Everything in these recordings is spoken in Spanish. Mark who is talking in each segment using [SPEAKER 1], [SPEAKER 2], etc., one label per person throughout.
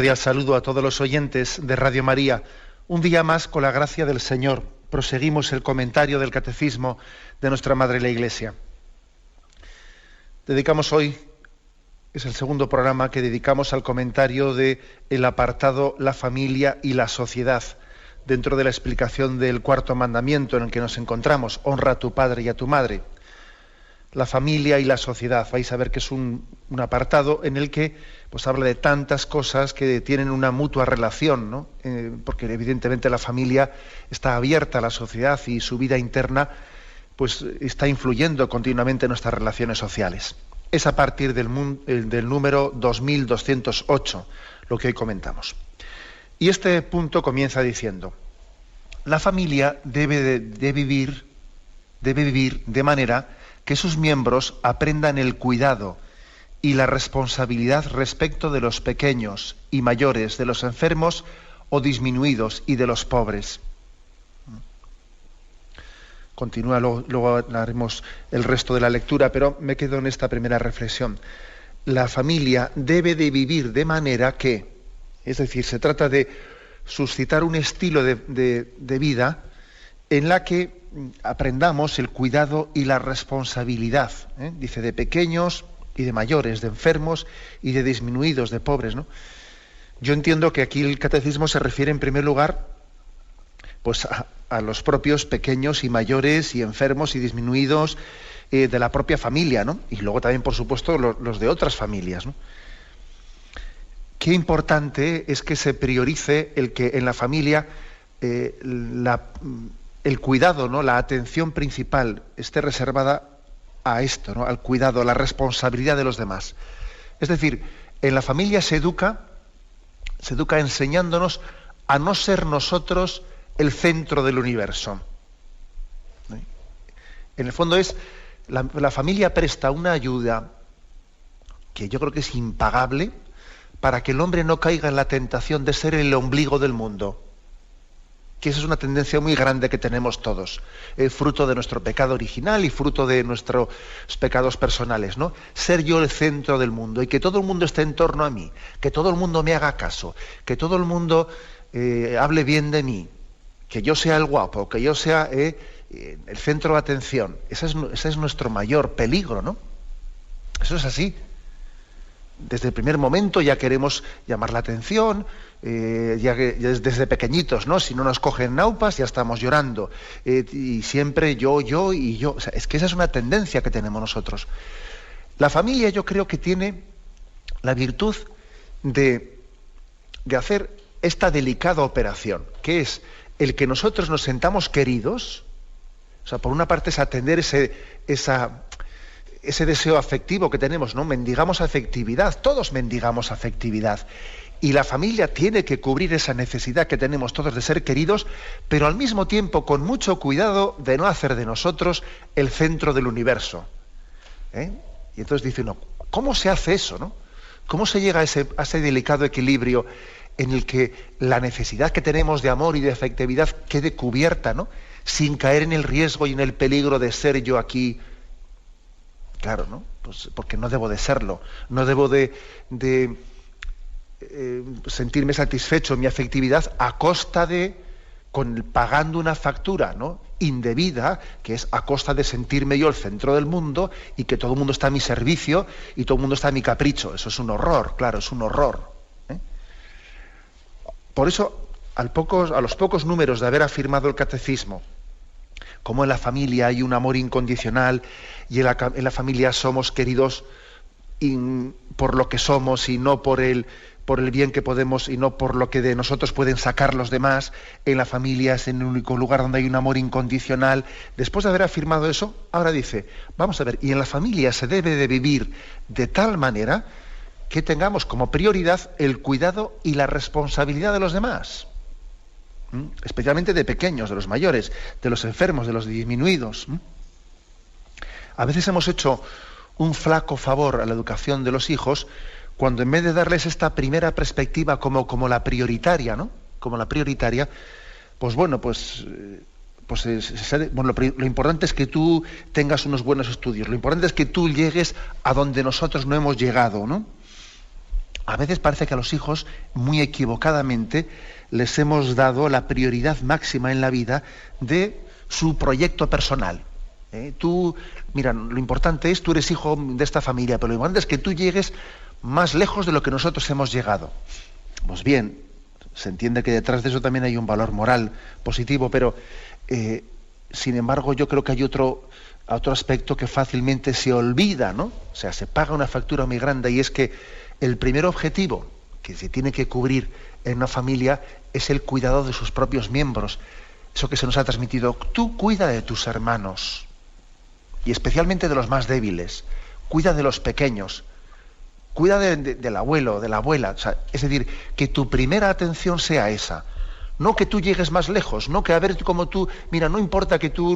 [SPEAKER 1] Cordial saludo a todos los oyentes de Radio María. Un día más, con la gracia del Señor, proseguimos el comentario del Catecismo de nuestra Madre la Iglesia. Dedicamos hoy, es el segundo programa que dedicamos al comentario del apartado La familia y la sociedad, dentro de la explicación del cuarto mandamiento en el que nos encontramos: honra a tu padre y a tu madre. La familia y la sociedad. Vais a ver que es un apartado en el que pues habla de tantas cosas que tienen una mutua relación, ¿no? Porque evidentemente la familia está abierta a la sociedad y su vida interna pues está influyendo continuamente en nuestras relaciones sociales. Es a partir del número 2208 lo que hoy comentamos. Y este punto comienza diciendo: la familia debe vivir de manera que sus miembros aprendan el cuidado y la responsabilidad respecto de los pequeños y mayores, de los enfermos o disminuidos y de los pobres. Continúa, luego haremos el resto de la lectura, pero me quedo en esta primera reflexión. La familia debe de vivir de manera que, es decir, se trata de suscitar un estilo de vida en la que aprendamos el cuidado y la responsabilidad, dice, de pequeños y de mayores, de enfermos y de disminuidos, de pobres, ¿no? Yo entiendo que aquí el catecismo se refiere en primer lugar pues a los propios pequeños y mayores y enfermos y disminuidos de la propia familia, ¿no? Y luego también, por supuesto, los de otras familias, ¿no? Qué importante es que se priorice el que en la familia el cuidado, ¿no?, la atención principal esté reservada a esto, ¿no?, al cuidado, a la responsabilidad de los demás. Es decir, en la familia se educa enseñándonos a no ser nosotros el centro del universo. En el fondo es, la familia presta una ayuda que yo creo que es impagable para que el hombre no caiga en la tentación de ser el ombligo del mundo. Que esa es una tendencia muy grande que tenemos todos, fruto de nuestro pecado original y fruto de nuestros pecados personales, ¿no? Ser yo el centro del mundo y que todo el mundo esté en torno a mí, que todo el mundo me haga caso, que todo el mundo hable bien de mí, que yo sea el guapo, que yo sea el centro de atención. Ese es nuestro mayor peligro, ¿no? Eso es así. Desde el primer momento ya queremos llamar la atención, ya desde pequeñitos, ¿no? Si no nos cogen naupas ya estamos llorando, y siempre yo y yo. O sea, es que esa es una tendencia que tenemos nosotros. La familia, yo creo que tiene la virtud de hacer esta delicada operación, que es el que nosotros nos sentamos queridos. O sea, por una parte es atender ese deseo afectivo que tenemos, ¿no? Mendigamos afectividad, todos mendigamos afectividad. Y la familia tiene que cubrir esa necesidad que tenemos todos de ser queridos, pero al mismo tiempo con mucho cuidado de no hacer de nosotros el centro del universo. Y entonces dice uno, ¿cómo se hace eso, no? ¿Cómo se llega a ese delicado equilibrio en el que la necesidad que tenemos de amor y de afectividad quede cubierta, ¿no?, sin caer en el riesgo y en el peligro de ser yo aquí? Claro, ¿no? Pues porque no debo de serlo, no debo de sentirme satisfecho en mi afectividad a costa pagando una factura, ¿no?, indebida, que es a costa de sentirme yo el centro del mundo y que todo el mundo está a mi servicio y todo el mundo está a mi capricho. Eso es un horror, claro, es un horror. Por eso, a los pocos números de haber afirmado el catecismo, como en la familia hay un amor incondicional y en la familia somos queridos por lo que somos y no por el bien que podemos y no por lo que de nosotros pueden sacar los demás, en la familia es el único lugar donde hay un amor incondicional. Después de haber afirmado eso, ahora dice, vamos a ver, y en la familia se debe de vivir de tal manera que tengamos como prioridad el cuidado y la responsabilidad de los demás. Especialmente de pequeños, de los mayores, de los enfermos, de los disminuidos. A veces hemos hecho un flaco favor a la educación de los hijos cuando en vez de darles esta primera perspectiva como la prioritaria, ¿no?, como la prioritaria, pues bueno, lo importante es que tú tengas unos buenos estudios, lo importante es que tú llegues a donde nosotros no hemos llegado, ¿no? A veces parece que a los hijos, muy equivocadamente, les hemos dado la prioridad máxima en la vida de su proyecto personal. Tú, mira, lo importante es, tú eres hijo de esta familia, pero lo importante es que tú llegues más lejos de lo que nosotros hemos llegado. Pues bien, se entiende que detrás de eso también hay un valor moral positivo, pero sin embargo yo creo que hay otro aspecto que fácilmente se olvida, ¿no? O sea, se paga una factura muy grande, y es que el primer objetivo que se tiene que cubrir en una familia es el cuidado de sus propios miembros. Eso que se nos ha transmitido: tú cuida de tus hermanos, y especialmente de los más débiles, cuida de los pequeños, cuida del abuelo, de la abuela. O sea, es decir, que tu primera atención sea esa. No que tú llegues más lejos, no que a ver cómo tú, mira, no importa que tú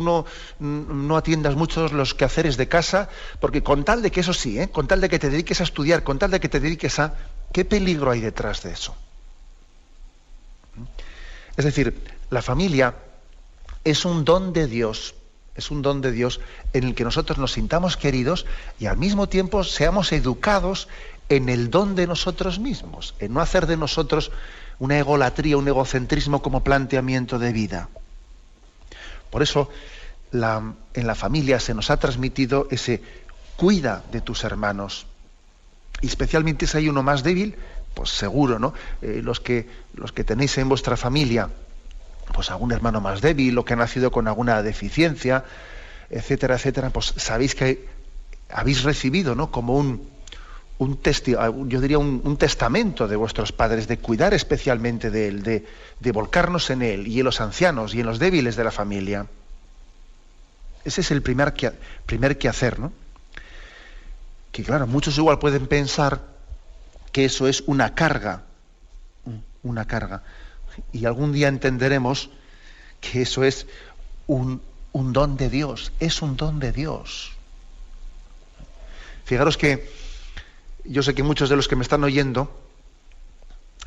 [SPEAKER 1] no atiendas muchos los quehaceres de casa, porque con tal de que eso sí, con tal de que te dediques a estudiar, con tal de que te dediques a... ¿Qué peligro hay detrás de eso? Es decir, la familia es un don de Dios, en el que nosotros nos sintamos queridos y al mismo tiempo seamos educados en el don de nosotros mismos, en no hacer de nosotros una egolatría, un egocentrismo como planteamiento de vida. Por eso en la familia se nos ha transmitido ese: cuida de tus hermanos. Y especialmente si hay uno más débil, pues seguro, ¿no? Los que tenéis en vuestra familia pues algún hermano más débil, o que ha nacido con alguna deficiencia, etcétera, etcétera, pues sabéis que habéis recibido, ¿no?, como un testamento de vuestros padres, de cuidar especialmente de él, de volcarnos en él y en los ancianos y en los débiles de la familia. Ese es el primer quehacer, ¿no? Que claro, muchos igual pueden pensar que eso es una carga, y algún día entenderemos que eso es un don de Dios, es un don de Dios. Fijaros que yo sé que muchos de los que me están oyendo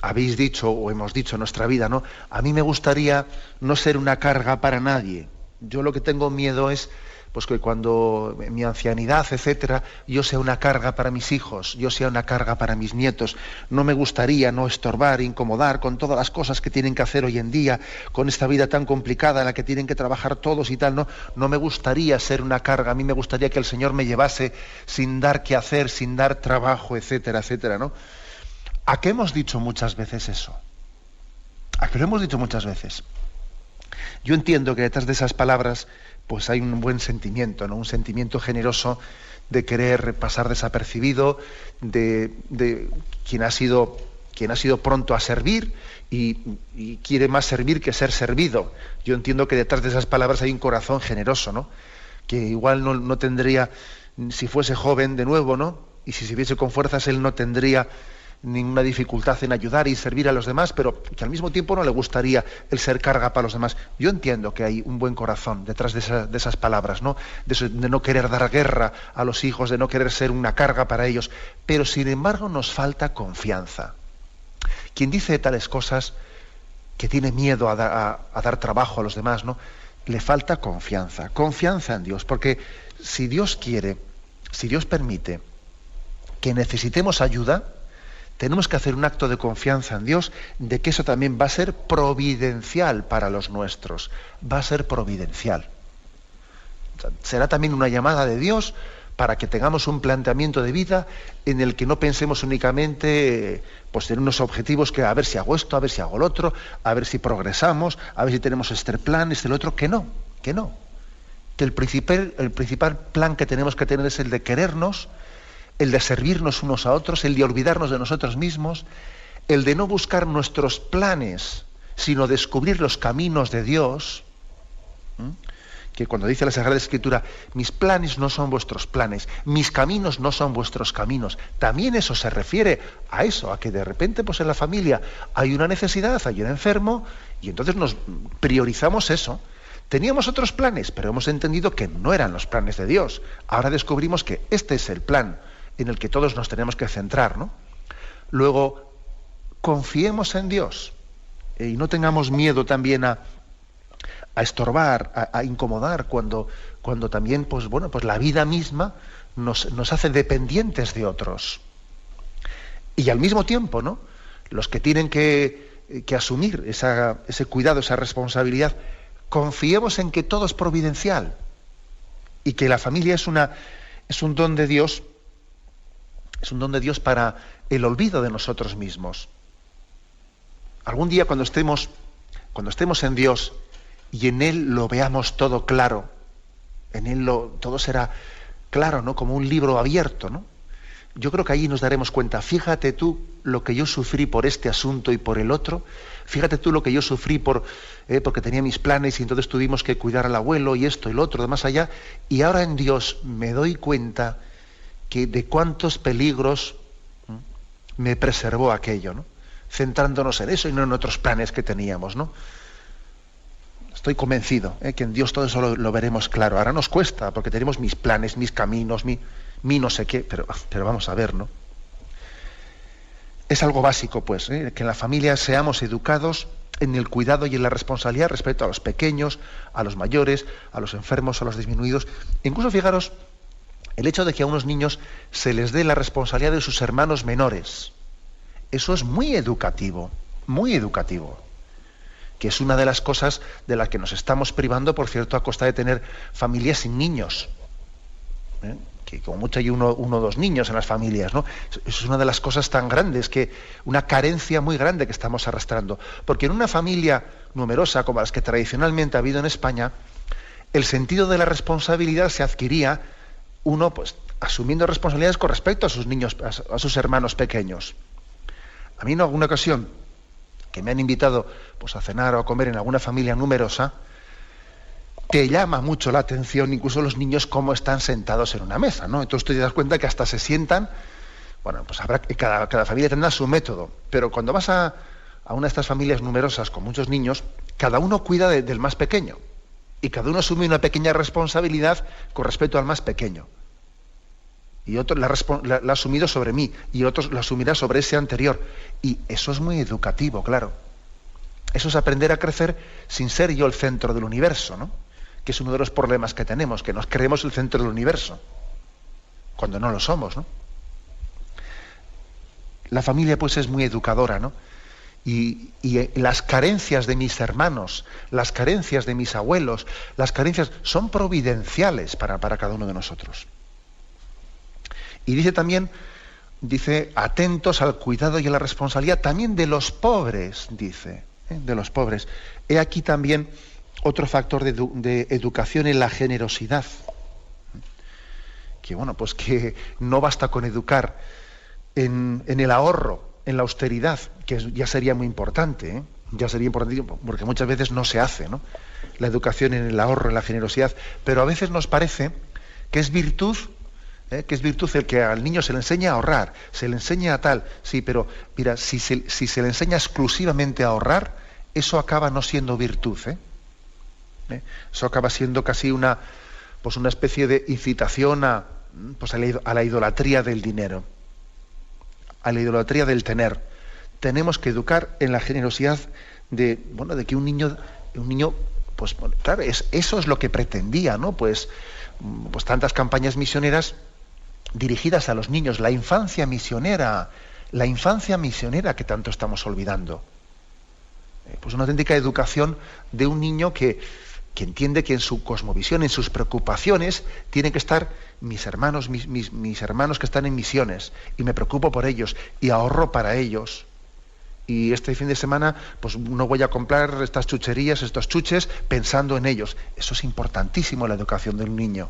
[SPEAKER 1] habéis dicho, o hemos dicho en nuestra vida, ¿no? A mí me gustaría no ser una carga para nadie. Yo lo que tengo miedo es pues que cuando en mi ancianidad, etcétera, yo sea una carga para mis hijos, yo sea una carga para mis nietos. No me gustaría no estorbar, incomodar con todas las cosas que tienen que hacer hoy en día, con esta vida tan complicada en la que tienen que trabajar todos y tal, ¿no? No me gustaría ser una carga. A mí me gustaría que el Señor me llevase sin dar qué hacer, sin dar trabajo, etcétera, etcétera, ¿no? ¿A qué hemos dicho muchas veces eso? ¿A qué lo hemos dicho muchas veces? Yo entiendo que detrás de esas palabras pues hay un buen sentimiento, ¿no? Un sentimiento generoso de querer pasar desapercibido, de quien ha sido pronto a servir y quiere más servir que ser servido. Yo entiendo que detrás de esas palabras hay un corazón generoso, ¿no? Que igual no tendría, si fuese joven de nuevo, ¿no?, y si se viese con fuerzas, él no tendría ninguna dificultad en ayudar y servir a los demás, pero que al mismo tiempo no le gustaría el ser carga para los demás. Yo entiendo que hay un buen corazón detrás de esas palabras, ¿no? De no querer dar guerra a los hijos, de no querer ser una carga para ellos, pero sin embargo nos falta confianza. Quien dice tales cosas, que tiene miedo a dar trabajo a los demás, ¿no?, le falta confianza en Dios, porque si Dios quiere, si Dios permite que necesitemos ayuda, tenemos que hacer un acto de confianza en Dios, de que eso también va a ser providencial para los nuestros, va a ser providencial. O sea, será también una llamada de Dios para que tengamos un planteamiento de vida en el que no pensemos únicamente pues en unos objetivos que a ver si hago esto, a ver si hago lo otro, a ver si progresamos, a ver si tenemos este plan, este el otro, que no. Que el principal plan que tenemos que tener es el de querernos, el de servirnos unos a otros, el de olvidarnos de nosotros mismos, el de no buscar nuestros planes, sino descubrir los caminos de Dios. Que cuando dice la Sagrada Escritura, mis planes no son vuestros planes, mis caminos no son vuestros caminos, también eso se refiere a eso, a que de repente pues en la familia hay una necesidad, hay un enfermo, y entonces nos priorizamos eso. Teníamos otros planes, pero hemos entendido que no eran los planes de Dios. Ahora descubrimos que este es el plan en el que todos nos tenemos que centrar, ¿no? Luego, confiemos en Dios y no tengamos miedo también a estorbar, a incomodar cuando también, pues bueno, pues la vida misma nos hace dependientes de otros. Y al mismo tiempo, ¿no?, los que tienen que asumir ese cuidado, esa responsabilidad, confiemos en que todo es providencial y que la familia es un don de Dios, para el olvido de nosotros mismos. Algún día cuando estemos en Dios y en Él lo veamos todo claro, en Él todo será claro, ¿no?, como un libro abierto, ¿no? Yo creo que allí nos daremos cuenta, fíjate tú lo que yo sufrí por este asunto y por el otro, fíjate tú lo que yo sufrí porque tenía mis planes y entonces tuvimos que cuidar al abuelo y esto y lo otro, de más allá, y ahora en Dios me doy cuenta que de cuántos peligros me preservó aquello, ¿no?, centrándonos en eso y no en otros planes que teníamos, ¿no? Estoy convencido que en Dios todo eso lo veremos claro. Ahora nos cuesta, porque tenemos mis planes, mis caminos, mi no sé qué, pero vamos a ver, ¿no? Es algo básico, pues, que en la familia seamos educados en el cuidado y en la responsabilidad respecto a los pequeños, a los mayores, a los enfermos, a los disminuidos. Incluso, fijaros, el hecho de que a unos niños se les dé la responsabilidad de sus hermanos menores. Eso es muy educativo, que es una de las cosas de las que nos estamos privando, por cierto, a costa de tener familias sin niños. Que como mucho hay uno o dos niños en las familias, ¿no? Eso es una de las cosas tan grandes, una carencia muy grande que estamos arrastrando. Porque en una familia numerosa, como las que tradicionalmente ha habido en España, el sentido de la responsabilidad se adquiría uno, pues, asumiendo responsabilidades con respecto a sus niños, a sus hermanos pequeños. A mí en alguna ocasión que me han invitado, pues, a cenar o a comer en alguna familia numerosa, te llama mucho la atención incluso los niños cómo están sentados en una mesa, ¿no? Entonces tú te das cuenta que hasta se sientan, bueno, pues habrá que cada familia tendrá su método, pero cuando vas a una de estas familias numerosas con muchos niños, cada uno cuida del más pequeño y cada uno asume una pequeña responsabilidad con respecto al más pequeño. Y otro la ha asumido sobre mí, y otro la asumirá sobre ese anterior. Y eso es muy educativo, claro. Eso es aprender a crecer sin ser yo el centro del universo, ¿no? Que es uno de los problemas que tenemos, que nos creemos el centro del universo, cuando no lo somos, ¿no? La familia, pues, es muy educadora, ¿no? Y las carencias de mis hermanos, las carencias de mis abuelos, las carencias son providenciales para cada uno de nosotros. Y dice, atentos al cuidado y a la responsabilidad también de los pobres, dice, de los pobres. He aquí también otro factor de educación en la generosidad. Que bueno, pues que no basta con educar en el ahorro, en la austeridad, que ya sería muy importante, ya sería importante, porque muchas veces no se hace, ¿no?, la educación en el ahorro, en la generosidad, pero a veces nos parece que es virtud el que al niño se le enseña a ahorrar, se le enseña a tal. Sí, pero mira, si se le enseña exclusivamente a ahorrar, eso acaba no siendo virtud. Eso acaba siendo casi una especie de incitación a la idolatría del dinero, a la idolatría del tener. Tenemos que educar en la generosidad de que un niño, pues claro, eso es lo que pretendía, ¿no? Pues tantas campañas misioneras dirigidas a los niños, la infancia misionera que tanto estamos olvidando. Pues una auténtica educación de un niño que entiende que en su cosmovisión, en sus preocupaciones, tienen que estar mis hermanos que están en misiones, y me preocupo por ellos, y ahorro para ellos. Y este fin de semana, pues no voy a comprar estas chucherías, estos chuches, pensando en ellos. Eso es importantísimo, la educación de un niño.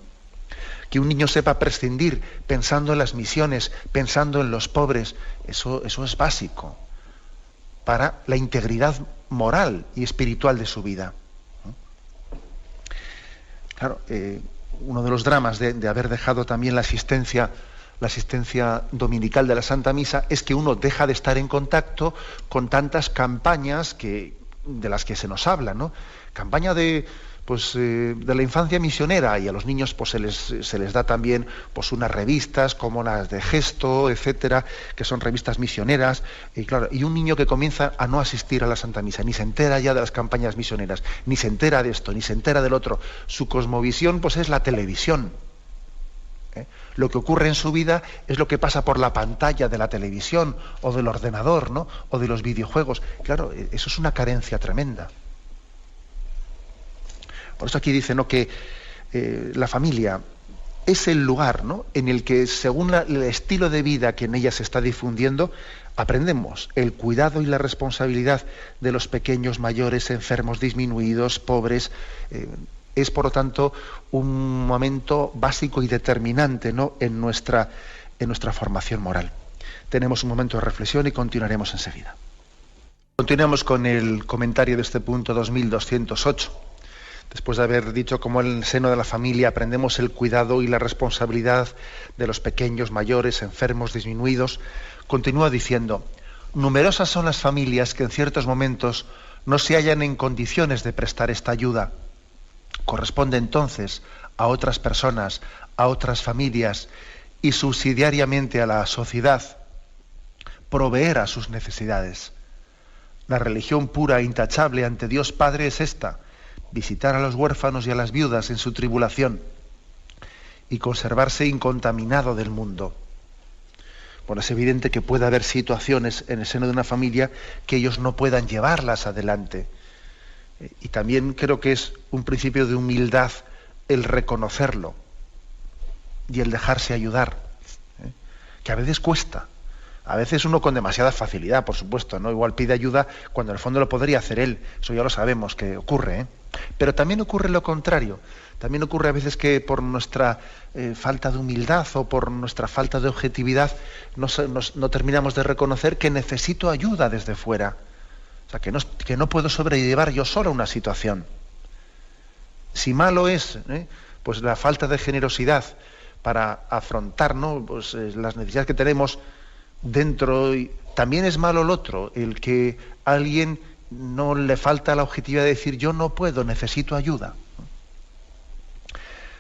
[SPEAKER 1] Que un niño sepa prescindir, pensando en las misiones, pensando en los pobres, eso es básico para la integridad moral y espiritual de su vida. Claro, uno de los dramas de haber dejado también la asistencia dominical de la Santa Misa es que uno deja de estar en contacto con tantas campañas de las que se nos habla, ¿no? Campaña de la infancia misionera, y a los niños pues se les da también pues unas revistas como las de Gesto, etcétera, que son revistas misioneras, y claro, y un niño que comienza a no asistir a la Santa Misa, ni se entera ya de las campañas misioneras, ni se entera de esto, ni se entera del otro. Su cosmovisión pues es la televisión. Lo que ocurre en su vida es lo que pasa por la pantalla de la televisión o del ordenador, ¿no? O de los videojuegos. Claro, eso es una carencia tremenda. Por eso aquí dice, ¿no?, que la familia es el lugar, ¿no?, en el que, según el estilo de vida que en ella se está difundiendo, aprendemos el cuidado y la responsabilidad de los pequeños, mayores, enfermos, disminuidos, pobres. Es, por lo tanto, un momento básico y determinante, ¿no?, en nuestra formación moral. Tenemos un momento de reflexión y continuaremos enseguida. Continuamos con el comentario de este punto 2208. Después de haber dicho cómo en el seno de la familia aprendemos el cuidado y la responsabilidad de los pequeños, mayores, enfermos, disminuidos, continúa diciendo: numerosas son las familias que en ciertos momentos no se hallan en condiciones de prestar esta ayuda. Corresponde entonces a otras personas, a otras familias y subsidiariamente a la sociedad proveer a sus necesidades. La religión pura e intachable ante Dios Padre es esta: visitar a los huérfanos y a las viudas en su tribulación y conservarse incontaminado del mundo. Bueno, es evidente que puede haber situaciones en el seno de una familia que ellos no puedan llevarlas adelante. Y también creo que es un principio de humildad el reconocerlo y el dejarse ayudar, que a veces cuesta. A veces uno con demasiada facilidad, por supuesto, ¿no? Igual pide ayuda cuando en el fondo lo podría hacer él. Eso ya lo sabemos que ocurre, ¿eh? Pero también ocurre lo contrario. También ocurre a veces que por nuestra falta de humildad o por nuestra falta de objetividad no terminamos de reconocer que necesito ayuda desde fuera. O sea, que no puedo sobrellevar yo solo una situación. Si malo es, pues la falta de generosidad para afrontar, ¿no?, pues, las necesidades que tenemos dentro, y también es malo el otro, el que a alguien no le falta la objetividad de decir yo no puedo, necesito ayuda.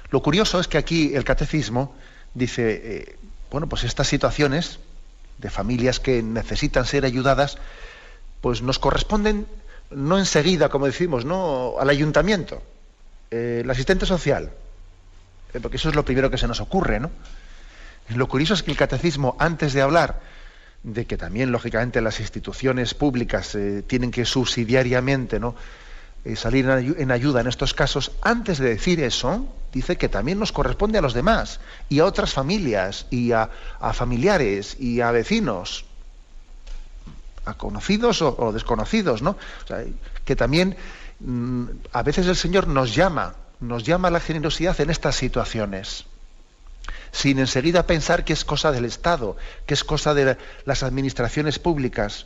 [SPEAKER 1] Lo curioso es que aquí el catecismo dice, bueno, pues estas situaciones de familias que necesitan ser ayudadas, pues nos corresponden no enseguida, como decimos, no al ayuntamiento, el asistente social, porque eso es lo primero que se nos ocurre, ¿no? Lo curioso es que el catecismo, antes de hablar de que también, lógicamente, las instituciones públicas tienen que subsidiariamente, ¿no?, salir en ayuda en estos casos, antes de decir eso, dice que también nos corresponde a los demás, y a otras familias, y a familiares, y a vecinos, a conocidos o desconocidos, ¿no? O sea, que también a veces el Señor nos llama a la generosidad en estas situaciones, sin enseguida pensar que es cosa del Estado, que es cosa de las administraciones públicas.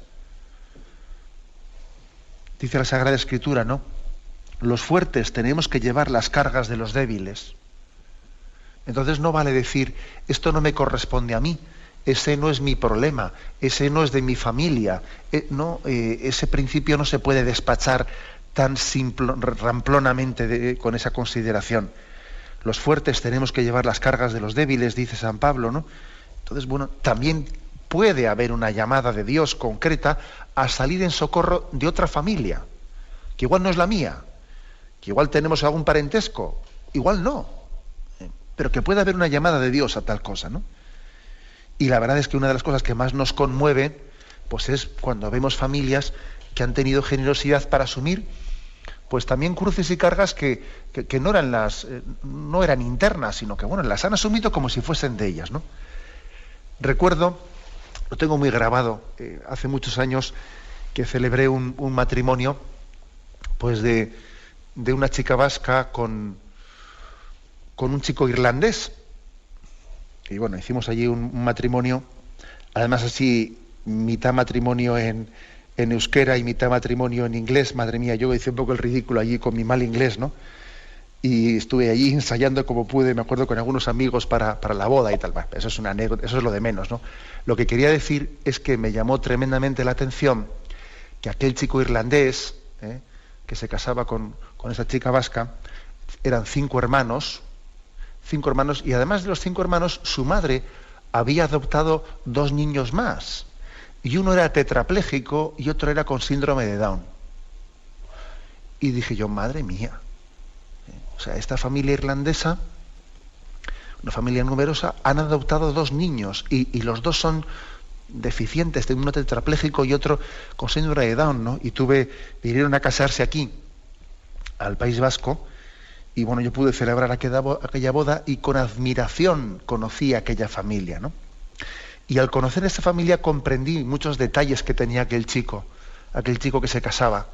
[SPEAKER 1] Dice la Sagrada Escritura, ¿no?, los fuertes tenemos que llevar las cargas de los débiles. Entonces no vale decir, esto no me corresponde a mí, ese no es mi problema, ese no es de mi familia. Ese principio no se puede despachar tan ramplonamente con esa consideración. Los fuertes tenemos que llevar las cargas de los débiles, dice San Pablo, ¿no? Entonces, bueno, también puede haber una llamada de Dios concreta a salir en socorro de otra familia, que igual no es la mía, que igual tenemos algún parentesco, igual no, pero que puede haber una llamada de Dios a tal cosa, ¿no? Y la verdad es que una de las cosas que más nos conmueve, pues es cuando vemos familias que han tenido generosidad para asumir, pues también cruces y cargas que no eran internas, sino que, bueno, las han asumido como si fuesen de ellas, ¿no? Recuerdo, lo tengo muy grabado, hace muchos años que celebré un matrimonio, pues de una chica vasca con un chico irlandés. Y bueno, hicimos allí un matrimonio, además así, mitad matrimonio en euskera y mitad matrimonio en inglés. Madre mía, yo hice un poco el ridículo allí con mi mal inglés, ¿no? Y estuve allí ensayando como pude, me acuerdo, con algunos amigos para la boda y tal. Bueno, eso es una anécdota, eso es lo de menos, ¿no? Lo que quería decir es que me llamó tremendamente la atención que aquel chico irlandés, que se casaba con esa chica vasca, eran 5 hermanos, y además de los 5 hermanos, su madre había adoptado 2 niños más, y uno era tetrapléjico y otro era con síndrome de Down. Y dije yo, madre mía, o sea, esta familia irlandesa, una familia numerosa, han adoptado 2 niños y los 2 son deficientes, uno tetrapléjico y otro con síndrome de Down, ¿no? Y vinieron a casarse aquí, al País Vasco, y bueno, yo pude celebrar aquella boda y con admiración conocí a aquella familia, ¿no? Y al conocer a esta familia comprendí muchos detalles que tenía aquel chico que se casaba.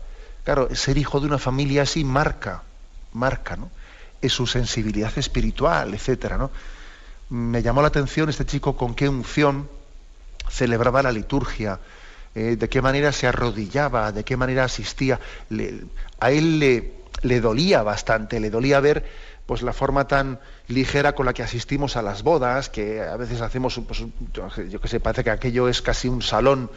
[SPEAKER 1] Claro, ser hijo de una familia así marca, ¿no? Es su sensibilidad espiritual, etcétera, ¿no? Me llamó la atención este chico con qué unción celebraba la liturgia, de qué manera se arrodillaba, de qué manera asistía. A él le dolía bastante, le dolía ver pues la forma tan ligera con la que asistimos a las bodas, que a veces hacemos, pues, yo que sé, parece que aquello es casi un salón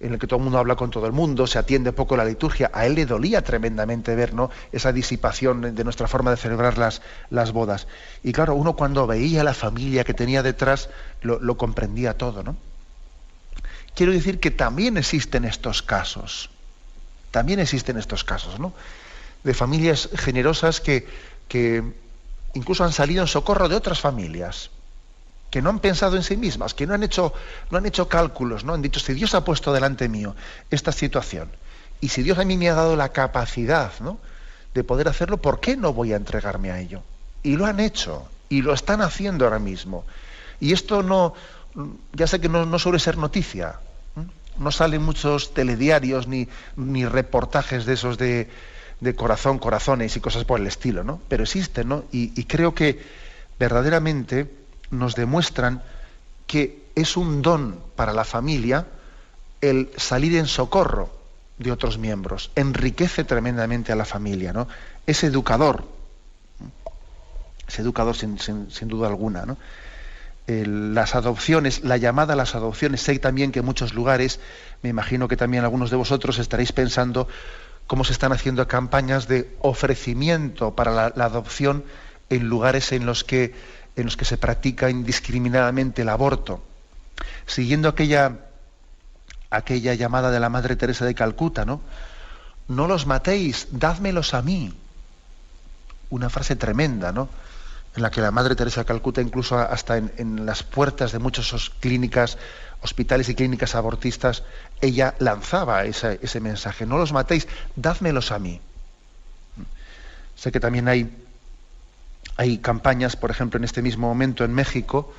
[SPEAKER 1] en el que todo el mundo habla con todo el mundo, se atiende poco la liturgia. A él le dolía tremendamente ver, ¿no?, esa disipación de nuestra forma de celebrar las bodas. Y claro, uno cuando veía la familia que tenía detrás, lo comprendía todo, ¿no? Quiero decir que también existen estos casos, ¿no?, de familias generosas que incluso han salido en socorro de otras familias, que no han pensado en sí mismas, que no han hecho cálculos, ¿no? Han dicho, si Dios ha puesto delante mío esta situación, y si Dios a mí me ha dado la capacidad, ¿no?, de poder hacerlo, ¿por qué no voy a entregarme a ello? Y lo han hecho, y lo están haciendo ahora mismo. Y esto ya sé que no suele ser noticia, no salen muchos telediarios ni reportajes de esos de corazones y cosas por el estilo, ¿no? Pero existen, ¿no? Y creo que verdaderamente nos demuestran que es un don para la familia el salir en socorro de otros miembros. Enriquece tremendamente a la familia, ¿no? Es educador sin duda alguna, ¿no? Las adopciones, la llamada a las adopciones, sé también que en muchos lugares, me imagino que también algunos de vosotros estaréis pensando cómo se están haciendo campañas de ofrecimiento para la adopción en lugares en los que se practica indiscriminadamente el aborto. Siguiendo aquella llamada de la Madre Teresa de Calcuta, ¿no? No los matéis, dádmelos a mí. Una frase tremenda, ¿no?, en la que la Madre Teresa de Calcuta, incluso hasta en las puertas de muchas hospitales y clínicas abortistas, ella lanzaba ese mensaje: no los matéis, dádmelos a mí. Sé que también hay campañas, por ejemplo, en este mismo momento en México,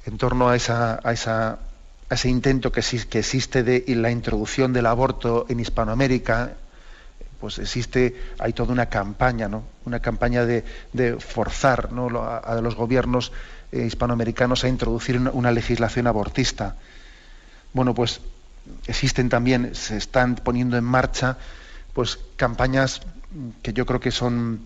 [SPEAKER 1] en torno a ese intento que existe de la introducción del aborto en Hispanoamérica. Pues hay toda una campaña, ¿no?, una campaña de forzar, ¿no?, a los gobiernos hispanoamericanos a introducir una legislación abortista. Bueno, pues existen también, se están poniendo en marcha, pues campañas que yo creo que son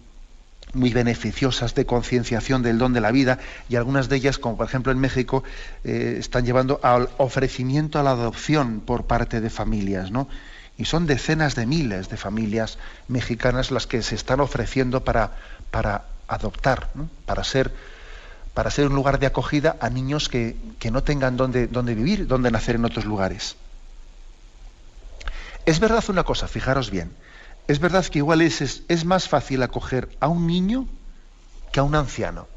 [SPEAKER 1] muy beneficiosas de concienciación del don de la vida, y algunas de ellas, como por ejemplo en México, están llevando al ofrecimiento a la adopción por parte de familias, ¿no? Y son decenas de miles de familias mexicanas las que se están ofreciendo para adoptar, ¿no?, para ser un lugar de acogida a niños que no tengan dónde vivir, dónde nacer en otros lugares. Es verdad una cosa, fijaros bien, es verdad que igual es más fácil acoger a un niño que a un anciano.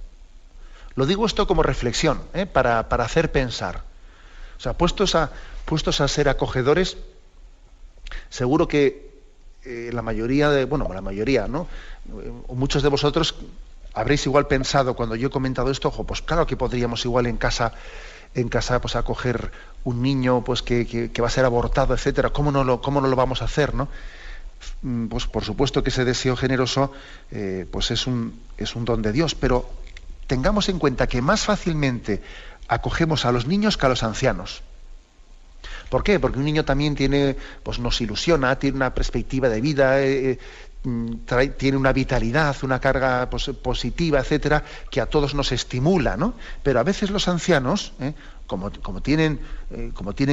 [SPEAKER 1] Lo digo esto como reflexión, para hacer pensar. O sea, puestos a ser acogedores, seguro que la mayoría, ¿no?, o muchos de vosotros habréis igual pensado, cuando yo he comentado esto, pues claro que podríamos igual en casa pues acoger un niño pues que va a ser abortado, etcétera. ¿Cómo no lo vamos a hacer, no? Pues por supuesto que ese deseo generoso pues es un don de Dios, pero tengamos en cuenta que más fácilmente acogemos a los niños que a los ancianos. ¿Por qué? Porque un niño también nos ilusiona, tiene una perspectiva de vida, tiene una vitalidad, una carga positiva, etcétera, que a todos nos estimula, ¿no? Pero a veces los ancianos, como tienen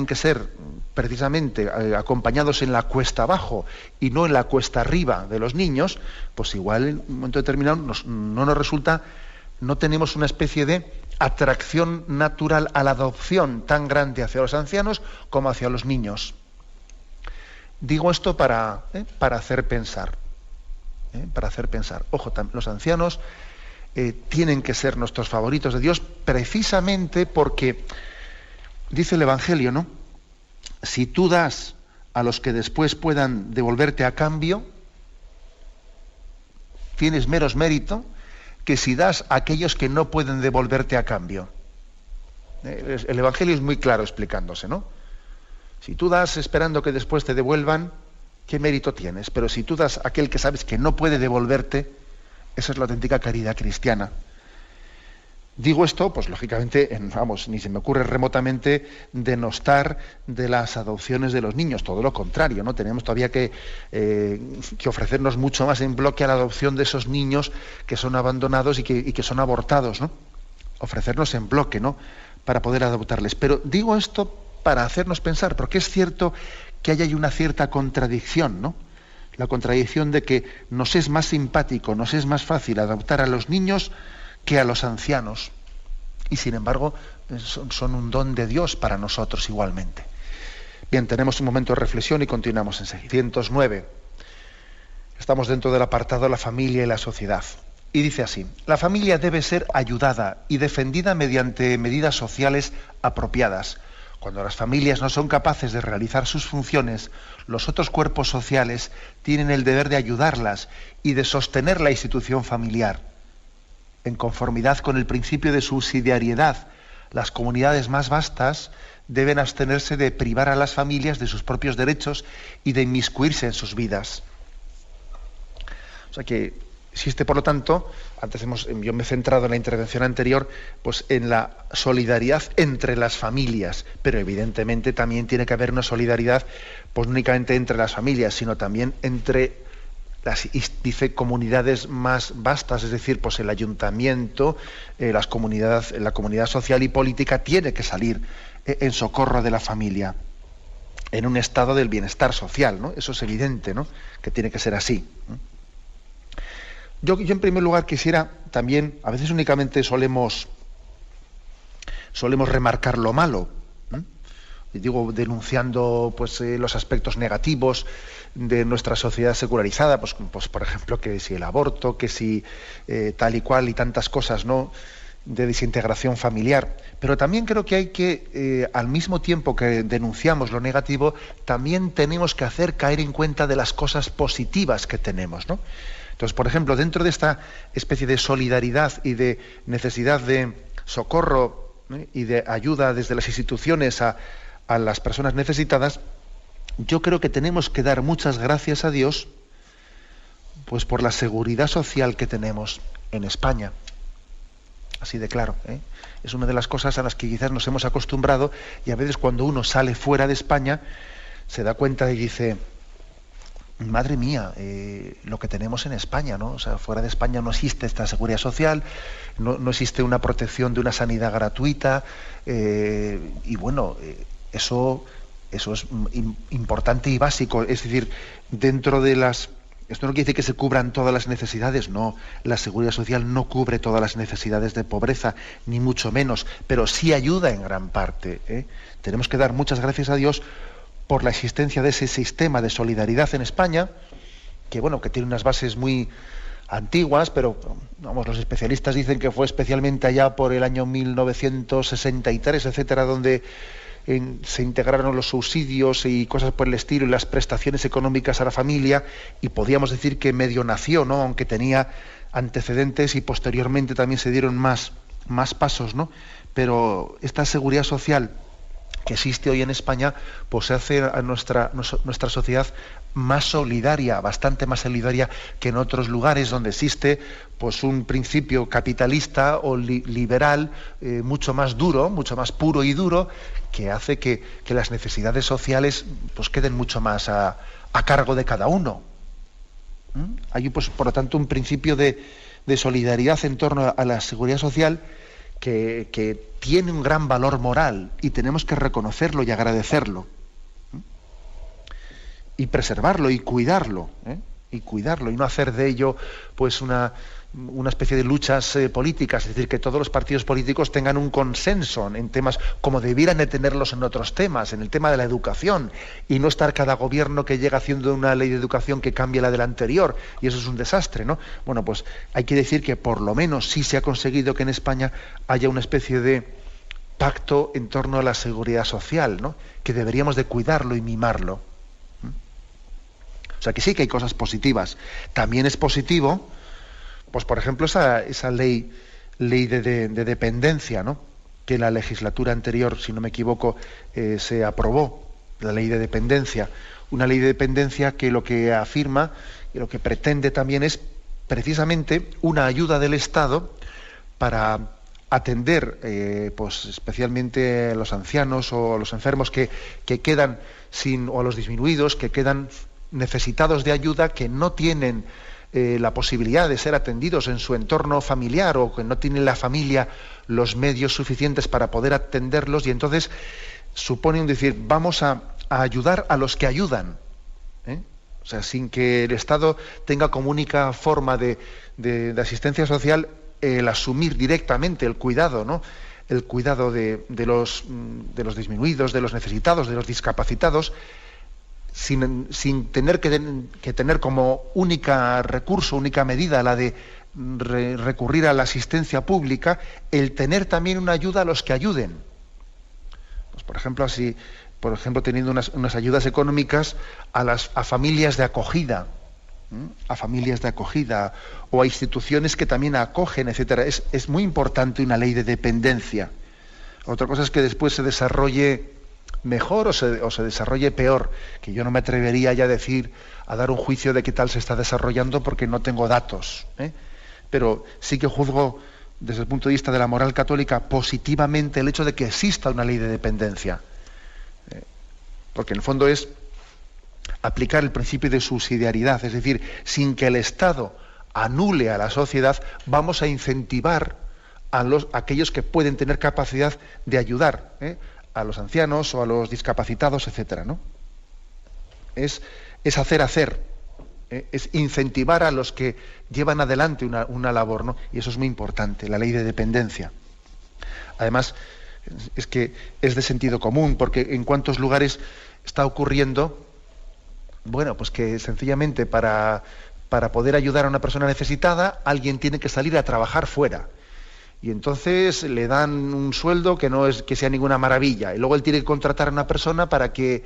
[SPEAKER 1] que ser precisamente acompañados en la cuesta abajo y no en la cuesta arriba de los niños, pues igual en un momento determinado no tenemos una especie de atracción natural a la adopción tan grande hacia los ancianos como hacia los niños. Digo esto para hacer pensar. Ojo, los ancianos tienen que ser nuestros favoritos de Dios, precisamente porque, dice el Evangelio, ¿no? Si tú das a los que después puedan devolverte a cambio, tienes menos mérito que si das a aquellos que no pueden devolverte a cambio. El Evangelio es muy claro explicándose, ¿no? Si tú das esperando que después te devuelvan, ¿qué mérito tienes? Pero si tú das a aquel que sabes que no puede devolverte, esa es la auténtica caridad cristiana. Digo esto, pues lógicamente, ni se me ocurre remotamente denostar de las adopciones de los niños, todo lo contrario, ¿no? Tenemos todavía que ofrecernos mucho más en bloque a la adopción de esos niños que son abandonados y que son abortados, ¿no? Ofrecernos en bloque, ¿no? Para poder adoptarles. Pero digo esto para hacernos pensar, porque es cierto que hay una cierta contradicción, ¿no? La contradicción de que nos es más simpático, nos es más fácil adoptar a los niños que a los ancianos. Y sin embargo, son un don de Dios para nosotros igualmente. Bien, tenemos un momento de reflexión y continuamos enseguida. 109. Estamos dentro del apartado La familia y la sociedad. Y dice así: la familia debe ser ayudada y defendida mediante medidas sociales apropiadas. Cuando las familias no son capaces de realizar sus funciones, los otros cuerpos sociales tienen el deber de ayudarlas y de sostener la institución familiar. En conformidad con el principio de subsidiariedad, las comunidades más vastas deben abstenerse de privar a las familias de sus propios derechos y de inmiscuirse en sus vidas. O sea que existe, por lo tanto, yo me he centrado en la intervención anterior, pues en la solidaridad entre las familias, pero evidentemente también tiene que haber una solidaridad, pues no únicamente entre las familias, sino también entre las comunidades más vastas, es decir, pues el ayuntamiento, la comunidad social y política tiene que salir en socorro de la familia, en un estado del bienestar social, ¿no? Eso es evidente, ¿no? Que tiene que ser así. Yo en primer lugar quisiera también, a veces únicamente solemos remarcar lo malo, y digo denunciando pues los aspectos negativos de nuestra sociedad secularizada, pues por ejemplo que si el aborto, que si tal y cual y tantas cosas, ¿no?, de desintegración familiar. Pero también creo que hay que, al mismo tiempo que denunciamos lo negativo, también tenemos que hacer caer en cuenta de las cosas positivas que tenemos, ¿no? Entonces, por ejemplo, dentro de esta especie de solidaridad y de necesidad de socorro, ¿eh?, y de ayuda desde las instituciones a las personas necesitadas, yo creo que tenemos que dar muchas gracias a Dios pues por la seguridad social que tenemos en España. Así de claro, ¿eh? Es una de las cosas a las que quizás nos hemos acostumbrado, y a veces cuando uno sale fuera de España se da cuenta y dice: madre mía, lo que tenemos en España, ¿no? O sea, fuera de España no existe esta seguridad social, no existe una protección de una sanidad gratuita, y bueno, eso es importante y básico. Es decir, dentro de las... Esto no quiere decir que se cubran todas las necesidades, no. La seguridad social no cubre todas las necesidades de pobreza, ni mucho menos, pero sí ayuda en gran parte, ¿eh? Tenemos que dar muchas gracias a Dios por la existencia de ese sistema de solidaridad en España, que bueno, que tiene unas bases muy antiguas, pero vamos, los especialistas dicen que fue especialmente allá por el año 1963, etcétera, donde se integraron los subsidios y cosas por el estilo y las prestaciones económicas a la familia, y podíamos decir que medio nació, ¿no?, aunque tenía antecedentes y posteriormente también se dieron más pasos, ¿no? Pero esta seguridad social que existe hoy en España, pues hace a nuestra sociedad más solidaria, bastante más solidaria que en otros lugares donde existe pues un principio capitalista o liberal mucho más duro, mucho más puro y duro, que hace que las necesidades sociales pues queden mucho más a cargo de cada uno. Hay pues por lo tanto un principio de solidaridad en torno a la seguridad social que tiene un gran valor moral, y tenemos que reconocerlo y agradecerlo, y preservarlo y cuidarlo, y no hacer de ello pues una una especie de luchas políticas, es decir, que todos los partidos políticos tengan un consenso en temas como debieran de tenerlos en otros temas, en el tema de la educación, y no estar cada gobierno que llega haciendo una ley de educación que cambie la del anterior, y eso es un desastre, ¿no? Bueno, pues hay que decir que por lo menos sí se ha conseguido que en España haya una especie de pacto en torno a la seguridad social, ¿no? Que deberíamos de cuidarlo y mimarlo. O sea que sí que hay cosas positivas. También es positivo, pues por ejemplo, esa ley de dependencia, ¿no? Que en la legislatura anterior, si no me equivoco, se aprobó, la ley de dependencia. Una ley de dependencia que lo que afirma y lo que pretende también es precisamente una ayuda del Estado para atender pues especialmente a los ancianos o a los enfermos que quedan sin, o a los disminuidos que quedan necesitados de ayuda, que no tienen la posibilidad de ser atendidos en su entorno familiar, o que no tienen la familia los medios suficientes para poder atenderlos, y entonces supone decir, vamos a ayudar a los que ayudan, ¿eh? O sea, sin que el Estado tenga como única forma de asistencia social el asumir directamente el cuidado, ¿no? El cuidado de los disminuidos, de los necesitados, de los discapacitados, sin tener que tener como única recurso, única medida la de recurrir a la asistencia pública, el tener también una ayuda a los que ayuden. Pues por ejemplo, teniendo unas ayudas económicas a familias de acogida, a familias de acogida o a instituciones que también acogen, etcétera. Es muy importante una ley de dependencia. Otra cosa es que después se desarrolle mejor o se desarrolle peor, que yo no me atrevería ya a dar un juicio de qué tal se está desarrollando porque no tengo datos, ¿eh? Pero sí que juzgo desde el punto de vista de la moral católica positivamente el hecho de que exista una ley de dependencia, porque en el fondo es aplicar el principio de subsidiariedad, es decir, sin que el Estado anule a la sociedad, vamos a incentivar a aquellos que pueden tener capacidad de ayudar, a los ancianos o a los discapacitados, etcétera, ¿no? Es hacer, es incentivar a los que llevan adelante una labor, ¿no? Y eso es muy importante, la ley de dependencia. Además, es que es de sentido común, porque en cuántos lugares está ocurriendo, bueno, pues que sencillamente para poder ayudar a una persona necesitada, alguien tiene que salir a trabajar fuera. Y entonces le dan un sueldo que no es que sea ninguna maravilla. Y luego él tiene que contratar a una persona para que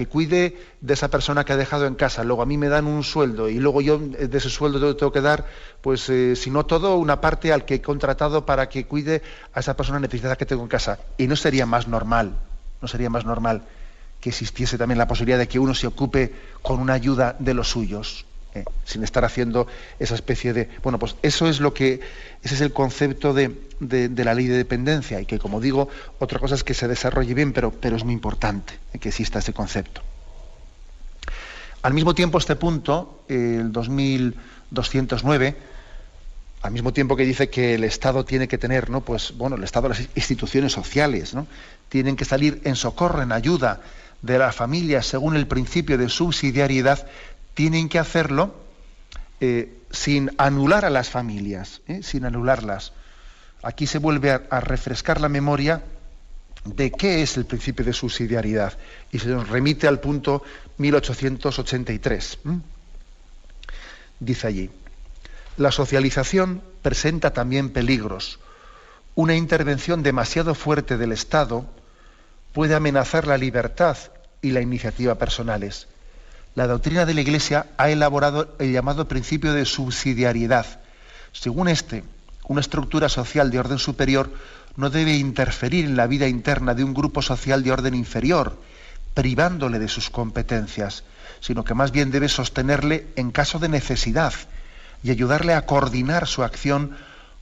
[SPEAKER 1] cuide de esa persona que ha dejado en casa. Luego a mí me dan un sueldo y luego yo de ese sueldo tengo que dar, pues si no todo, una parte al que he contratado para que cuide a esa persona necesitada que tengo en casa. Y no sería más normal que existiese también la posibilidad de que uno se ocupe con una ayuda de los suyos, sin estar haciendo esa especie de... Bueno, pues ese es el concepto de la ley de dependencia, y que, como digo, otra cosa es que se desarrolle bien, pero es muy importante que exista ese concepto. Al mismo tiempo, este punto, el 2209, al mismo tiempo que dice que el Estado tiene que tener, ¿no? Pues bueno, el Estado, las instituciones sociales, ¿no? Tienen que salir en socorro, en ayuda de las familias según el principio de subsidiariedad, tienen que hacerlo sin anular a las familias, sin anularlas. Aquí se vuelve a refrescar la memoria de qué es el principio de subsidiariedad, y se nos remite al punto 1883. Dice allí: la socialización presenta también peligros. Una intervención demasiado fuerte del Estado puede amenazar la libertad y la iniciativa personales. La doctrina de la Iglesia ha elaborado el llamado principio de subsidiariedad. Según este, una estructura social de orden superior no debe interferir en la vida interna de un grupo social de orden inferior, privándole de sus competencias, sino que más bien debe sostenerle en caso de necesidad y ayudarle a coordinar su acción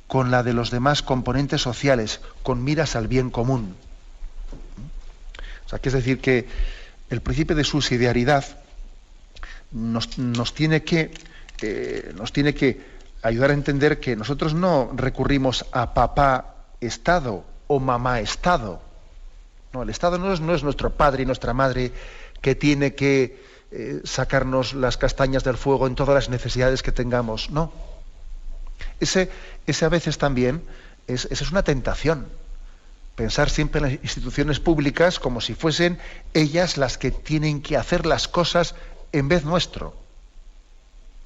[SPEAKER 1] con la de los demás componentes sociales, con miras al bien común. O sea, que es decir, que el principio de subsidiariedad nos tiene que ayudar a entender que nosotros no recurrimos a papá Estado o mamá Estado. No, el Estado no es nuestro padre y nuestra madre que tiene que sacarnos las castañas del fuego en todas las necesidades que tengamos. No. Ese a veces también esa es una tentación. Pensar siempre en las instituciones públicas como si fuesen ellas las que tienen que hacer las cosas en vez nuestro.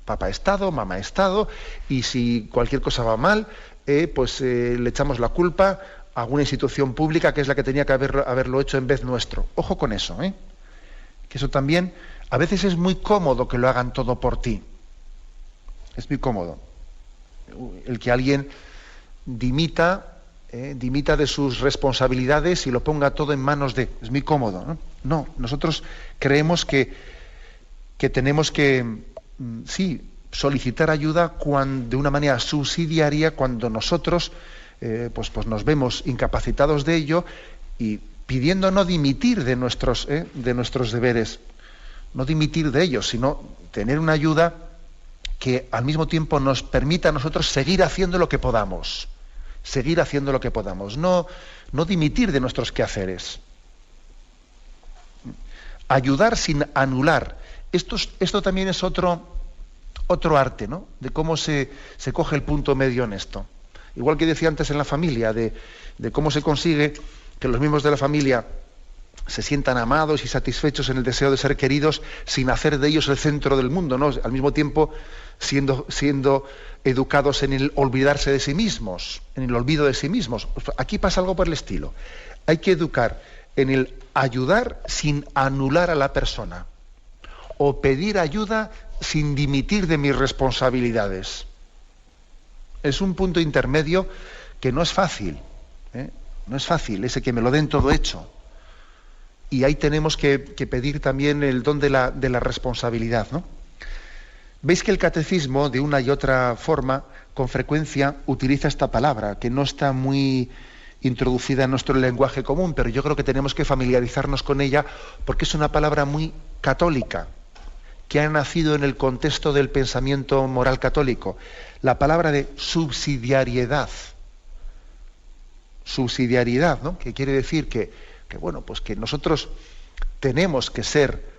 [SPEAKER 1] Papá Estado, mamá Estado, y si cualquier cosa va mal, le echamos la culpa a alguna institución pública que es la que tenía que haberlo hecho en vez nuestro. Ojo con eso, que eso también, a veces es muy cómodo que lo hagan todo por ti. Es muy cómodo. El que alguien dimita de sus responsabilidades y lo ponga todo en manos de... Es muy cómodo, ¿no? No, nosotros creemos que tenemos que, sí, solicitar ayuda de una manera subsidiaria cuando nosotros pues nos vemos incapacitados de ello y pidiendo no dimitir de nuestros deberes, no dimitir de ellos, sino tener una ayuda que al mismo tiempo nos permita a nosotros seguir haciendo lo que podamos, no dimitir de nuestros quehaceres. Ayudar sin anular. Esto también es otro arte, ¿no? De cómo se coge el punto medio en esto. Igual que decía antes en la familia, de cómo se consigue que los miembros de la familia se sientan amados y satisfechos en el deseo de ser queridos sin hacer de ellos el centro del mundo, ¿no? Al mismo tiempo siendo educados en el olvidarse de sí mismos, en el olvido de sí mismos. Aquí pasa algo por el estilo. Hay que educar en el ayudar sin anular a la persona, o pedir ayuda sin dimitir de mis responsabilidades. Es un punto intermedio que no es fácil, no es fácil, ese que me lo den todo hecho. Y ahí tenemos que pedir también el don de la responsabilidad, ¿no? Veis que el catecismo, de una y otra forma, con frecuencia utiliza esta palabra, que no está muy introducida en nuestro lenguaje común, pero yo creo que tenemos que familiarizarnos con ella porque es una palabra muy católica, que ha nacido en el contexto del pensamiento moral católico. La palabra de subsidiariedad. Subsidiariedad, ¿no? Que quiere decir que nosotros tenemos que ser,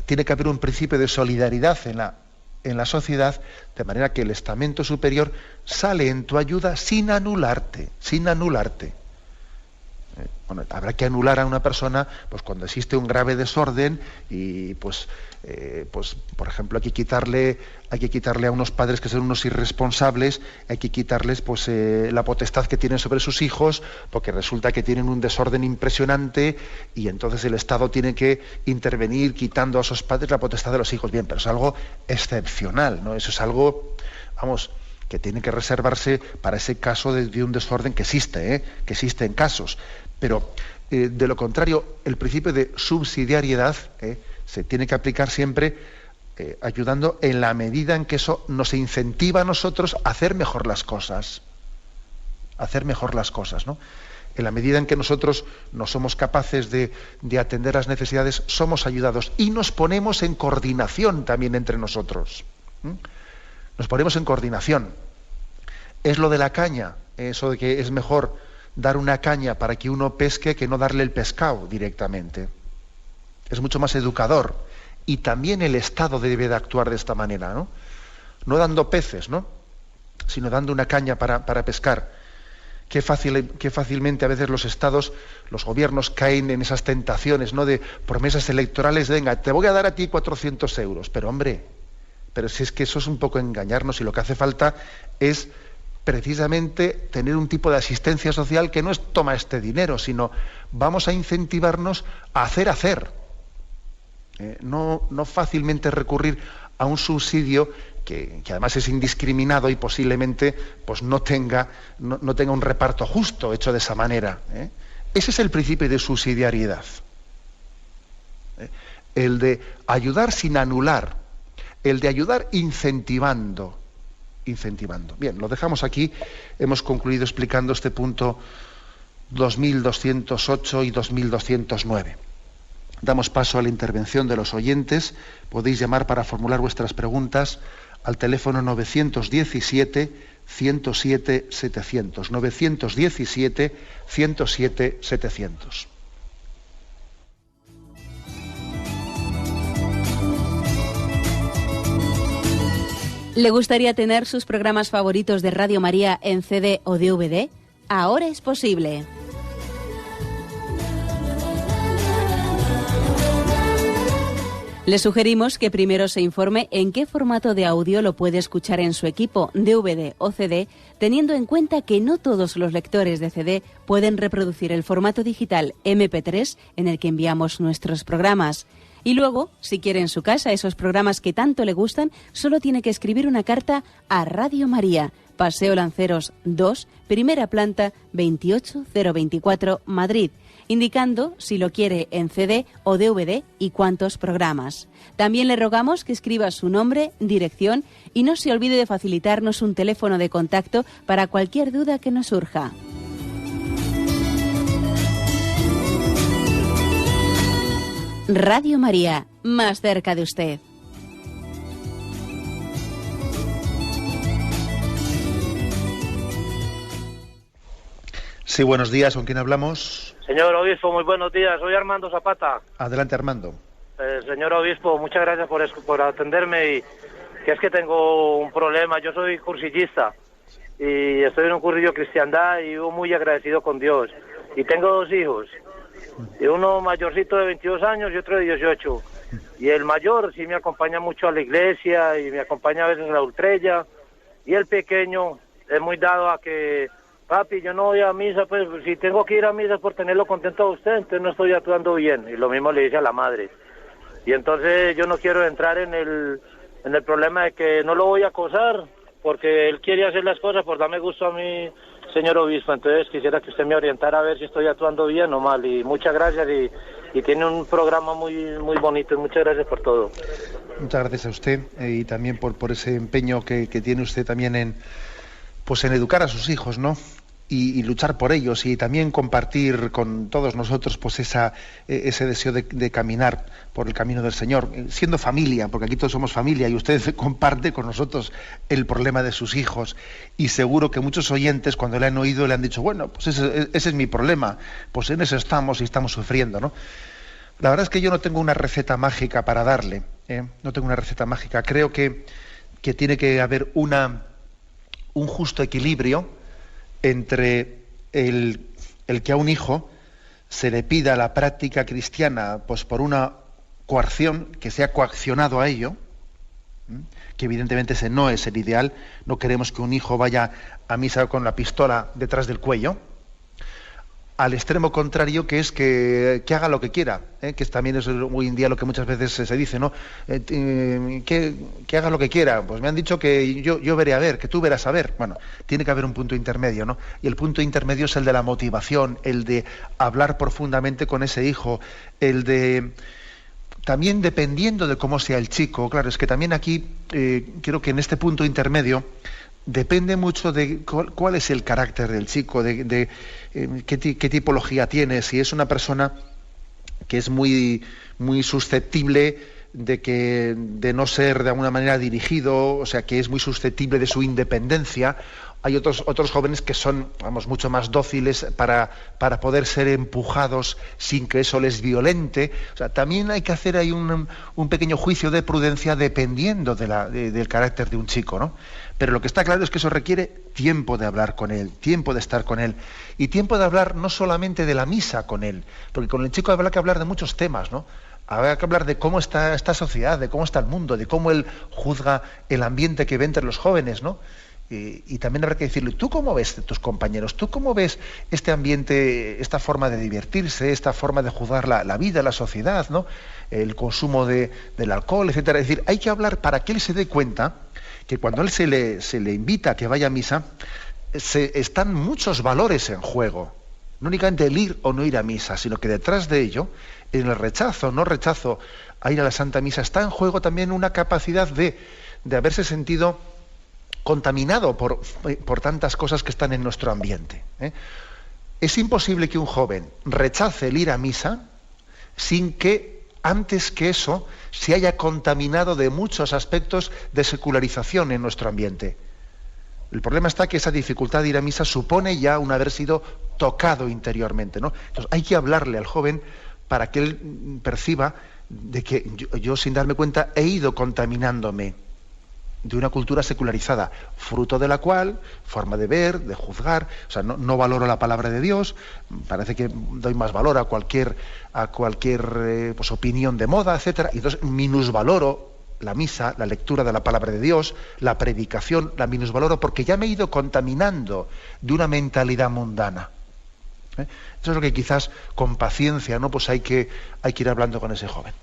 [SPEAKER 1] tiene que haber un principio de solidaridad en la sociedad, de manera que el estamento superior sale en tu ayuda sin anularte. Habrá que anular a una persona pues cuando existe un grave desorden y por ejemplo hay que quitarle a unos padres que son unos irresponsables, hay que quitarles la potestad que tienen sobre sus hijos porque resulta que tienen un desorden impresionante y entonces el Estado tiene que intervenir quitando a esos padres la potestad de los hijos. Bien, pero es algo excepcional, ¿no? Eso es algo, que tiene que reservarse para ese caso de un desorden que existe en casos. Pero de lo contrario, el principio de subsidiariedad se tiene que aplicar siempre ayudando en la medida en que eso nos incentiva a nosotros a hacer mejor las cosas. ¿No? En la medida en que nosotros no somos capaces de atender las necesidades, somos ayudados y nos ponemos en coordinación también entre nosotros. Nos ponemos en coordinación. Es lo de la caña, eso de que es mejor dar una caña para que uno pesque que no darle el pescado directamente. Es mucho más educador. Y también el Estado debe de actuar de esta manera, ¿no? No dando peces, ¿no? Sino dando una caña para pescar. Qué fácilmente a veces los estados, los gobiernos caen en esas tentaciones, ¿no? De promesas electorales, venga, te voy a dar a ti 400 euros. Pero hombre, si es que eso es un poco engañarnos y lo que hace falta es precisamente tener un tipo de asistencia social que no es toma este dinero, sino vamos a incentivarnos a hacer. No fácilmente recurrir a un subsidio que además es indiscriminado y posiblemente pues no tenga un reparto justo hecho de esa manera. Ese es el principio de subsidiariedad. El de ayudar sin anular, el de ayudar incentivando. Bien, lo dejamos aquí. Hemos concluido explicando este punto 2208 y 2209. Damos paso a la intervención de los oyentes. Podéis llamar para formular vuestras preguntas al teléfono 917-107-700. 917-107-700.
[SPEAKER 2] ¿Le gustaría tener sus programas favoritos de Radio María en CD o DVD? Ahora es posible. Le sugerimos que primero se informe en qué formato de audio lo puede escuchar en su equipo, DVD o CD, teniendo en cuenta que no todos los lectores de CD pueden reproducir el formato digital MP3 en el que enviamos nuestros programas. Y luego, si quiere en su casa esos programas que tanto le gustan, solo tiene que escribir una carta a Radio María, Paseo Lanceros 2, primera planta, 28024, Madrid, indicando si lo quiere en CD o DVD y cuántos programas. También le rogamos que escriba su nombre, dirección y no se olvide de facilitarnos un teléfono de contacto para cualquier duda que nos surja. Radio María, más cerca de usted.
[SPEAKER 1] Sí, buenos días. ¿Con quién hablamos?
[SPEAKER 3] Señor obispo, muy buenos días. Soy Armando Zapata.
[SPEAKER 1] Adelante, Armando.
[SPEAKER 3] Señor obispo, muchas gracias por atenderme. Y que es que tengo un problema. Yo soy cursillista y estoy en un cursillo de cristiandad y vivo muy agradecido con Dios. Y tengo 2 hijos. Y uno mayorcito de 22 años y otro de 18. Y el mayor sí me acompaña mucho a la iglesia y me acompaña a veces en la ultrella. Y el pequeño es muy dado a que, papi, yo no voy a misa, pues si tengo que ir a misa por tenerlo contento a usted, entonces no estoy actuando bien. Y lo mismo le dice a la madre. Y entonces yo no quiero entrar en el problema de que no lo voy a acosar, porque él quiere hacer las cosas por darme gusto a mí, señor obispo. Entonces quisiera que usted me orientara a ver si estoy actuando bien o mal. Y muchas gracias y tiene un programa muy muy bonito. Muchas gracias por todo.
[SPEAKER 1] Muchas gracias a usted y también por ese empeño que tiene usted también en educar a sus hijos, ¿no? Y luchar por ellos y también compartir con todos nosotros pues ese deseo de caminar por el camino del Señor, siendo familia, porque aquí todos somos familia y usted comparte con nosotros el problema de sus hijos y seguro que muchos oyentes cuando le han oído le han dicho, bueno, pues ese es mi problema, pues en eso estamos y estamos sufriendo, ¿no? La verdad es que yo no tengo una receta mágica para darle, no tengo una receta mágica, creo que tiene que haber un justo equilibrio entre el que a un hijo se le pida la práctica cristiana pues por una coacción, que sea coaccionado a ello, que evidentemente ese no es el ideal, no queremos que un hijo vaya a misa con la pistola detrás del cuello, al extremo contrario, que es que haga lo que quiera, que también es hoy en día lo que muchas veces se dice, ¿no? Que haga lo que quiera. Pues me han dicho que yo veré a ver, que tú verás a ver. Bueno, tiene que haber un punto intermedio, ¿no? Y el punto intermedio es el de la motivación, el de hablar profundamente con ese hijo, el de también dependiendo de cómo sea el chico. Claro, es que también aquí creo que en este punto intermedio depende mucho de cuál es el carácter del chico, de qué tipología tiene, si es una persona que es muy, muy susceptible de no ser de alguna manera dirigido, o sea, que es muy susceptible de su independencia. Hay otros jóvenes que son, vamos, mucho más dóciles para poder ser empujados sin que eso les violente. O sea, también hay que hacer ahí un pequeño juicio de prudencia dependiendo del carácter de un chico, ¿no? Pero lo que está claro es que eso requiere tiempo de hablar con él, tiempo de estar con él, y tiempo de hablar no solamente de la misa con él, porque con el chico habrá que hablar de muchos temas, ¿no? Habrá que hablar de cómo está esta sociedad, de cómo está el mundo, de cómo él juzga el ambiente que ve entre los jóvenes, ¿no? Y también habrá que decirle, ¿tú cómo ves tus compañeros? ¿Tú cómo ves este ambiente, esta forma de divertirse, esta forma de juzgar la vida, la sociedad, ¿no? El consumo del alcohol, etcétera? Es decir, hay que hablar para que él se dé cuenta que cuando él se le invita a que vaya a misa, están muchos valores en juego. No únicamente el ir o no ir a misa, sino que detrás de ello, en el rechazo o no rechazo a ir a la Santa Misa, está en juego también una capacidad de haberse sentido contaminado por tantas cosas que están en nuestro ambiente. Es imposible que un joven rechace el ir a misa sin que antes que eso se haya contaminado de muchos aspectos de secularización en nuestro ambiente. El problema está que esa dificultad de ir a misa supone ya un haber sido tocado interiormente, ¿no? Entonces hay que hablarle al joven para que él perciba de que yo sin darme cuenta he ido contaminándome. de una cultura secularizada, fruto de la cual, forma de ver, de juzgar, o sea, no valoro la palabra de Dios, parece que doy más valor a cualquier pues, opinión de moda, etcétera, y entonces minusvaloro la misa, la lectura de la palabra de Dios, la predicación, la minusvaloro porque ya me he ido contaminando de una mentalidad mundana. Eso es lo que quizás con paciencia, ¿no? Pues hay que ir hablando con ese joven.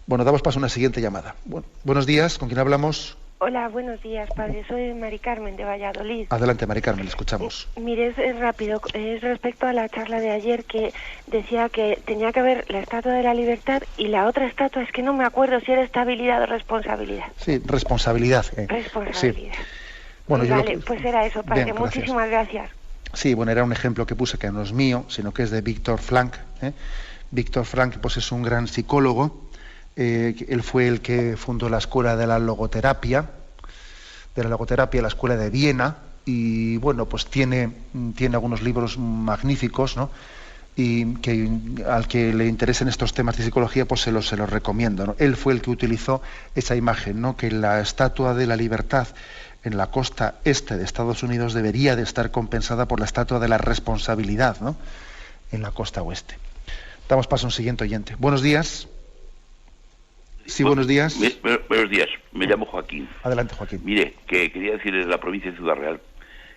[SPEAKER 1] Bueno, damos paso a una siguiente llamada. Bueno, buenos días, ¿con quién hablamos?
[SPEAKER 4] Hola, buenos días, padre. Soy Mari Carmen de Valladolid.
[SPEAKER 1] Adelante, Mari Carmen, le escuchamos.
[SPEAKER 4] Mire, es rápido. Es respecto a la charla de ayer que decía que tenía que haber la Estatua de la Libertad y la otra estatua, es que no me acuerdo si era estabilidad o responsabilidad.
[SPEAKER 1] Sí, responsabilidad.
[SPEAKER 4] Responsabilidad.
[SPEAKER 1] Sí. Bueno,
[SPEAKER 4] vale, pues era eso, padre.
[SPEAKER 1] Bien,
[SPEAKER 4] muchísimas gracias.
[SPEAKER 1] Sí, bueno, era un ejemplo que puse que no es mío, sino que es de Viktor Frankl. Viktor Frankl, pues es un gran psicólogo. Él fue el que fundó la escuela de la logoterapia, la escuela de Viena, y bueno, pues tiene algunos libros magníficos, ¿no? Y que al que le interesen estos temas de psicología, pues se los recomiendo, ¿no? Él fue el que utilizó esa imagen, ¿no? Que la Estatua de la Libertad en la costa este de Estados Unidos debería de estar compensada por la Estatua de la Responsabilidad, ¿no? En la costa oeste. Damos paso a un siguiente oyente. Buenos días. Sí, buenos días.
[SPEAKER 5] Buenos días, me llamo Joaquín.
[SPEAKER 1] Adelante, Joaquín.
[SPEAKER 5] Mire, que quería decirles en la provincia de Ciudad Real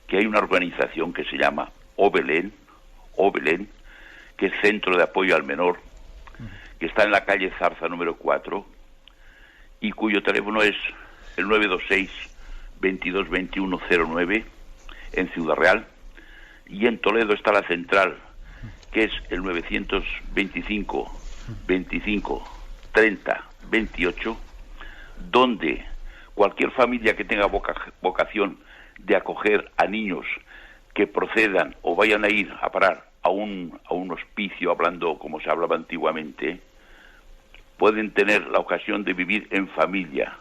[SPEAKER 5] que hay una organización que se llama O Belén, que es Centro de Apoyo al Menor, que está en la calle Zarza número 4, y cuyo teléfono es el 926-222109 en Ciudad Real, y en Toledo está la central, que es el 925-25-30-28, donde cualquier familia que tenga vocación de acoger a niños que procedan o vayan a ir a parar a un hospicio, hablando como se hablaba antiguamente, pueden tener la ocasión de vivir en familia,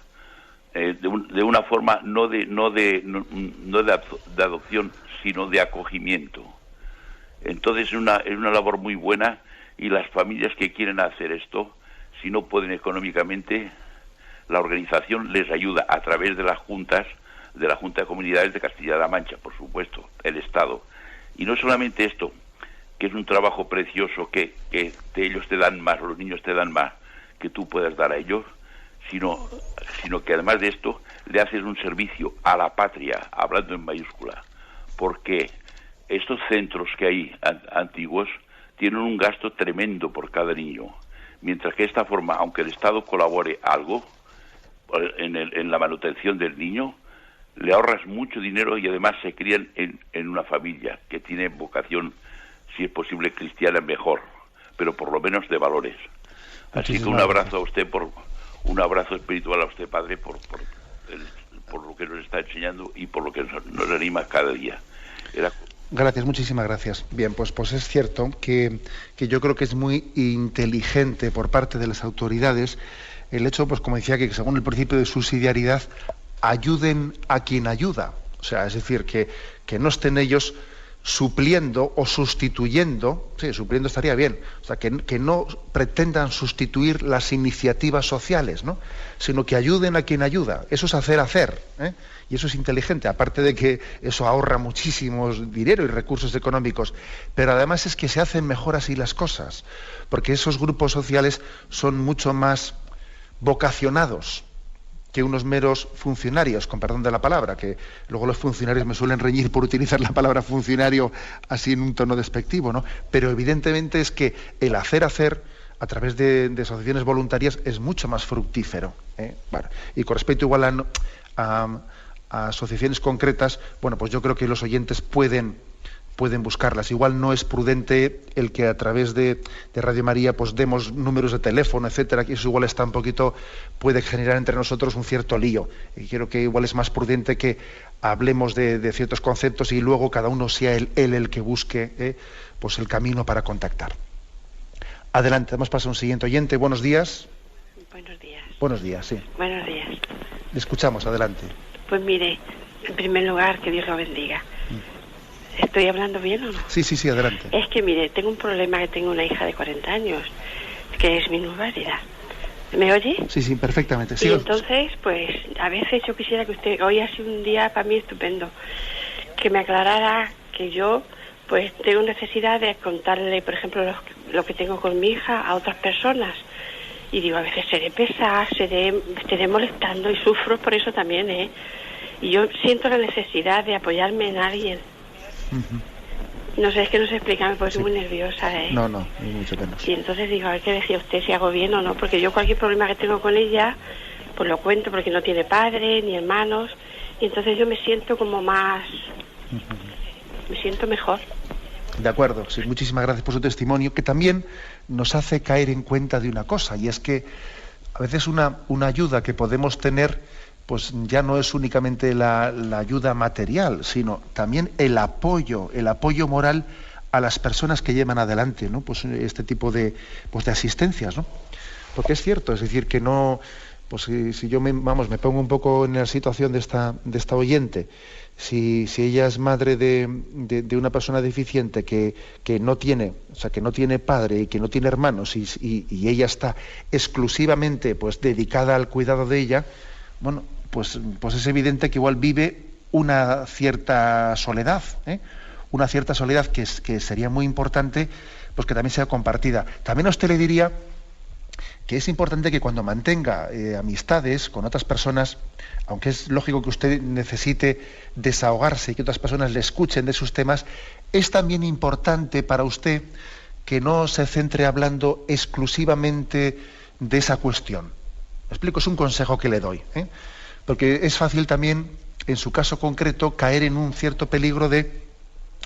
[SPEAKER 5] de una forma no de adopción, sino de acogimiento. Entonces es una labor muy buena, y las familias que quieren hacer esto, si no pueden económicamente, la organización les ayuda a través de las juntas, de la Junta de Comunidades de Castilla-La Mancha, por supuesto, el Estado. Y no solamente esto, que es un trabajo precioso que ellos te dan más, los niños te dan más que tú puedes dar a ellos, sino que además de esto le haces un servicio a la patria, hablando en mayúscula, porque estos centros que hay antiguos tienen un gasto tremendo por cada niño, mientras que de esta forma, aunque el Estado colabore algo en la manutención del niño, le ahorras mucho dinero, y además se crían en una familia que tiene vocación, si es posible cristiana, mejor, pero por lo menos de valores. Así que un abrazo a usted, un abrazo espiritual a usted, padre, por lo que nos está enseñando y por lo que nos anima cada día.
[SPEAKER 1] Gracias, muchísimas gracias. Bien, pues es cierto que yo creo que es muy inteligente por parte de las autoridades el hecho, pues como decía, que según el principio de subsidiariedad ayuden a quien ayuda. O sea, es decir, que no estén ellos supliendo o sustituyendo, sí, supliendo estaría bien, o sea, que no pretendan sustituir las iniciativas sociales, ¿no? Sino que ayuden a quien ayuda. Eso es hacer, ¿eh? Y eso es inteligente, aparte de que eso ahorra muchísimos dinero y recursos económicos, pero además es que se hacen mejor así las cosas, porque esos grupos sociales son mucho más vocacionados que unos meros funcionarios, con perdón de la palabra, que luego los funcionarios me suelen reñir por utilizar la palabra funcionario así en un tono despectivo, ¿no? Pero evidentemente es que el hacer a través de asociaciones voluntarias es mucho más fructífero, ¿eh? Bueno, y con respecto igual a asociaciones concretas, bueno, pues yo creo que los oyentes pueden buscarlas. Igual no es prudente el que a través de Radio María pues demos números de teléfono, etcétera, que eso igual está un poquito, puede generar entre nosotros un cierto lío. Y creo que igual es más prudente que hablemos de ciertos conceptos y luego cada uno sea él el que busque pues el camino para contactar. Adelante, damos paso a un siguiente oyente. Buenos días.
[SPEAKER 6] Buenos días.
[SPEAKER 1] Buenos días, sí.
[SPEAKER 6] Buenos días.
[SPEAKER 1] Le escuchamos, adelante.
[SPEAKER 6] Pues mire, en primer lugar, que Dios lo bendiga. ¿Estoy hablando bien o no?
[SPEAKER 1] Sí, adelante.
[SPEAKER 6] Es que mire, tengo un problema, que tengo una hija de 40 años, que es minusválida. ¿Me oye?
[SPEAKER 1] Sí, perfectamente.
[SPEAKER 6] Y entonces, pues, a veces yo quisiera que usted, hoy ha sido un día para mí estupendo, que me aclarara que yo, pues, tengo necesidad de contarle, por ejemplo, lo que tengo con mi hija a otras personas. Y digo, a veces seré pesada, estaré molestando y sufro por eso también, ¿eh? Y yo siento la necesidad de apoyarme en alguien. No sé, es que no se explica, me pone muy nerviosa, ¿eh?
[SPEAKER 1] No, ni mucho menos.
[SPEAKER 6] Y entonces digo, a ver qué decía usted, si hago bien o no, porque yo cualquier problema que tengo con ella, pues lo cuento, porque no tiene padre ni hermanos, y entonces yo me siento como más... me siento mejor.
[SPEAKER 1] De acuerdo, sí, muchísimas gracias por su testimonio, que también nos hace caer en cuenta de una cosa, y es que a veces una ayuda que podemos tener, pues ya no es únicamente la ayuda material, sino también el apoyo moral a las personas que llevan adelante, ¿no? Pues este tipo de asistencias, ¿no? Porque es cierto, es decir, que no, pues si yo me pongo un poco en la situación de esta oyente. Si ella es madre de una persona deficiente que no tiene, o sea, que no tiene padre y que no tiene hermanos y ella está exclusivamente pues dedicada al cuidado de ella, bueno, pues es evidente que igual vive una cierta soledad, una cierta soledad que sería muy importante pues que también sea compartida. También a usted le diría que es importante que cuando mantenga amistades con otras personas, aunque es lógico que usted necesite desahogarse y que otras personas le escuchen de sus temas, es también importante para usted que no se centre hablando exclusivamente de esa cuestión. Me explico, es un consejo que le doy, porque es fácil también, en su caso concreto, caer en un cierto peligro de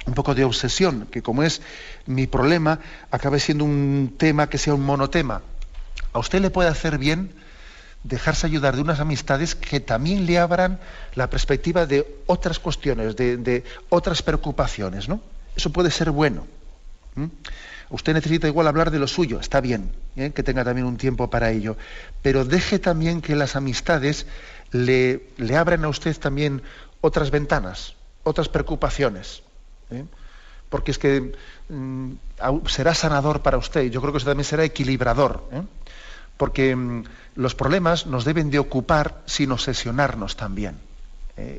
[SPEAKER 1] un poco de obsesión, que como es mi problema, acabe siendo un tema que sea un monotema. A usted le puede hacer bien dejarse ayudar de unas amistades que también le abran la perspectiva de otras cuestiones, de otras preocupaciones, ¿no? Eso puede ser bueno. Usted necesita igual hablar de lo suyo, está bien, que tenga también un tiempo para ello, pero deje también que las amistades le abran a usted también otras ventanas, otras preocupaciones, porque es que será sanador para usted, yo creo que eso también será equilibrador, porque los problemas nos deben de ocupar sin obsesionarnos también.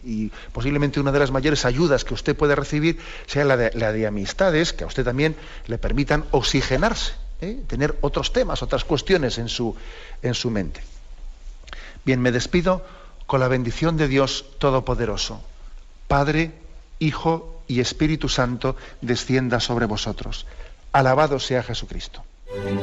[SPEAKER 1] Y posiblemente una de las mayores ayudas que usted puede recibir sea la de amistades que a usted también le permitan oxigenarse, tener otros temas, otras cuestiones en su mente. Bien, me despido con la bendición de Dios Todopoderoso. Padre, Hijo y Espíritu Santo descienda sobre vosotros. Alabado sea Jesucristo.